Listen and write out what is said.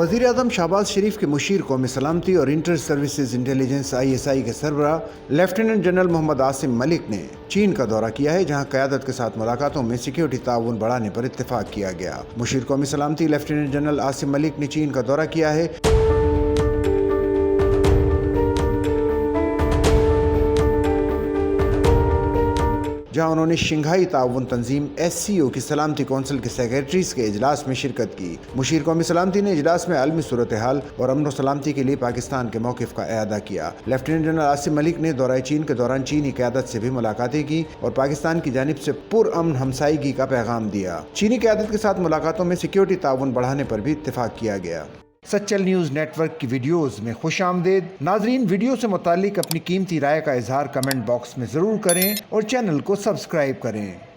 वज़ीर आज़म शहबाज शरीफ के मुशीर कौमी सलामती और इंटर सर्विसेज इंटेलिजेंस ISI के सरबराह लेफ्टिनेंट जनरल मोहम्मद आसिम मलिक ने चीन का दौरा किया है, जहां क़यादत के साथ मुलाकातों में सिक्योरिटी ताउन बढ़ाने पर इत्तेफाक किया गया। मुशीर कौमी सलामती लेफ्टिनेंट जनरल आसिम मलिक ने चीन का दौरा किया है, जहां उन्होंने शंघाई ताउन तंजीम SCO की सलामती कौंसिल के सेक्रेटरीज के इजलास में शिरकत की। मुशीर कौमी सलामती ने इजलास में आलमी सूरत हाल और अमन सलामती के लिए पाकिस्तान के मौक़िफ़ का अयादा किया। लेफ्टिनेंट जनरल आसिम मलिक ने दौरा चीन के दौरान चीनी क़यादत से भी मुलाकातें की और पाकिस्तान की जानिब से पुरअमन हमसायगी का पैगाम दिया। चीनी क़यादत के साथ मुलाकातों में सिक्योरिटी ताउन बढ़ाने पर भी इत्तेफाक किया गया। सच्चल न्यूज़ नेटवर्क की वीडियोज़ में खुश आमदेद। नाजरीन, वीडियो से मुताल्लिक अपनी कीमती राय का इजहार कमेंट बॉक्स में ज़रूर करें और चैनल को सब्सक्राइब करें।